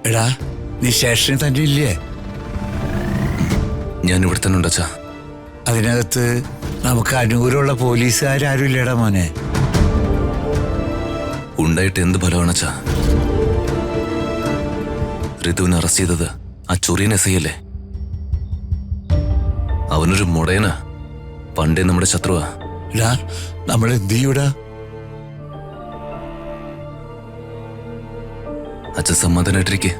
എടാ നീ സ്റ്റേഷനിൽ തന്നെ ഇല്ലേ? ഞാൻ ഇവിടെ തന്നെ ഉണ്ടച്ചാ. അതിനകത്ത് നമുക്ക് അനുകൂലമുള്ള പോലീസുകാരും ഇല്ലേടാ മോനെ? ഉണ്ടായിട്ട് എന്ത് ഫലമാണച്ചാ? ഋതുവിനെ അറസ്റ്റ് ചെയ്തത് ആ ചൊറിയൻ എസ് ഐ അല്ലേ? അവനൊരു മുടയനാ, പണ്ടേ നമ്മുടെ ശത്രുവാ. നമ്മൾ എന്ത് ചെയ്യൂടാ? അച്ഛൻ സമാധാനായിട്ടിരിക്കെ.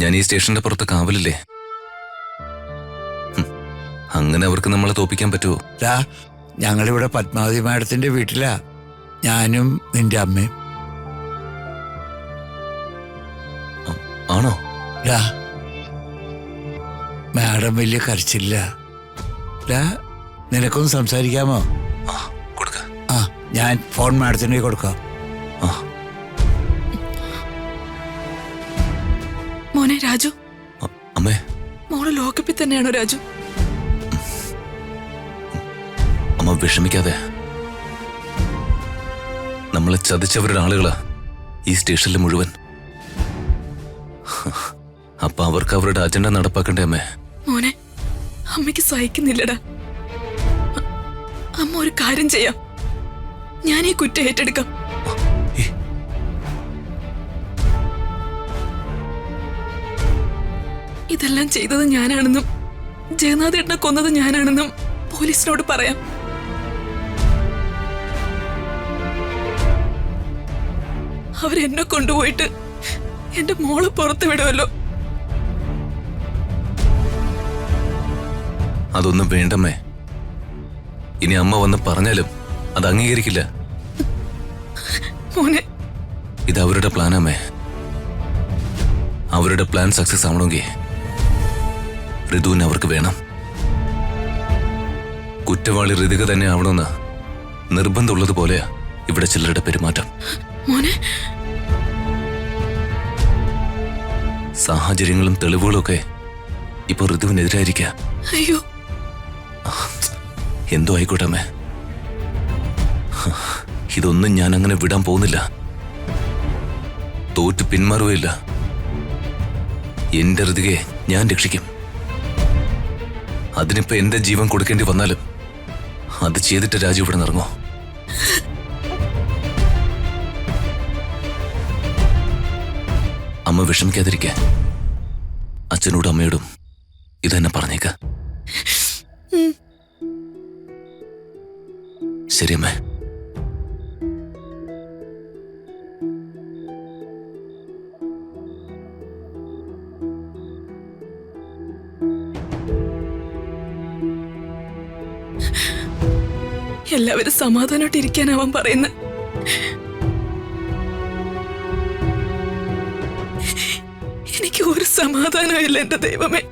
ഞാൻ ഈ സ്റ്റേഷന്റെ പുറത്ത് കാവലില്ലേ. അങ്ങനെ അവർക്ക് നമ്മളെ തോപ്പിക്കാൻ പറ്റുമോ? ഞങ്ങളിവിടെ പത്മാവതി മാഡത്തിന്റെ വീട്ടിലാ, ഞാനും നിന്റെ അമ്മയും. ആണോ? മാഡം വലിയ കരച്ചില്ല. നിനക്കൊന്ന് സംസാരിക്കാമോ? ഞാൻ ഫോൺ മാഡത്തിന് കൊടുക്കാം. മോനെ രാജു. അമ്മേ, മോള് ലോക്കപ്പിൽ തന്നെയാണോ രാജു? അമ്മ വിഷമിക്കാതെ. നമ്മളെ ചതിച്ചവരുടെ ആളുകളാ ഈ സ്റ്റേഷനിൽ മുഴുവൻ. അപ്പൊ അവർക്ക് അവരുടെ അജണ്ട നടപ്പാക്കണ്ടേ അമ്മേ? മോനെ, അമ്മയ്ക്ക് സഹിക്കുന്നില്ലടാ. അമ്മ ഒരു കാര്യം ചെയ്യാം, ഞാൻ ഈ കുറ്റം ഏറ്റെടുക്കാം. ഇതെല്ലാം ചെയ്തത് ഞാനാണെന്നും ജഗന്നാഥേട്ടനെ കൊന്നത് ഞാനാണെന്നും പോലീസിനോട് പറയാം. അവരെന്നെ കൊണ്ടുപോയിട്ട് എന്റെ മോളെ പുറത്തു വിടുമല്ലോ. അതൊന്നും വേണ്ടമ്മേ. ഇനി അമ്മ വന്ന് പറഞ്ഞാലും അത് അംഗീകരിക്കില്ല. മോനെ, ഇത് അവരുടെ പ്ലാനമ്മേ. അവരുടെ പ്ലാൻ സക്സസ് ആവണമെങ്കിൽ ഋതുവിനെ അവർക്ക് വേണം. കുറ്റവാളി ഋതിക തന്നെ ആവണമെന്ന് നിർബന്ധമുള്ളത് പോലെയാ ഇവിടെ ചിലരുടെ പെരുമാറ്റം. മോനെ, സാഹചര്യങ്ങളും തെളിവുകളും ഒക്കെ ഇപ്പൊ ഋതുവിനെതിരായിരിക്കാം. അയ്യോ, എന്തോ ആയിക്കോട്ടെ അമ്മേ, ഇതൊന്നും ഞാൻ അങ്ങനെ വിടാൻ പോകുന്നില്ല. തോറ്റ് പിന്മാറുകയില്ല. എന്റെ ഋതികയെ ഞാൻ രക്ഷിക്കും. അതിനിപ്പോ എന്റെ ജീവൻ കൊടുക്കേണ്ടി വന്നാലും അത് ചെയ്തിട്ട് രാജു ഇവിടെ നിറങ്ങോ? അമ്മ വിഷമിക്കാതിരിക്കാൻ അച്ഛനോടും അമ്മയോടും ഇതെന്നെ പറഞ്ഞേക്ക. ശരി അമ്മേ. എല്ലാവരും സമാധാനമായിട്ട് ഇരിക്കാനാവാൻ പറയുന്നത്. എനിക്ക് ഒരു സമാധാനമില്ല എന്റെ ദൈവമേ.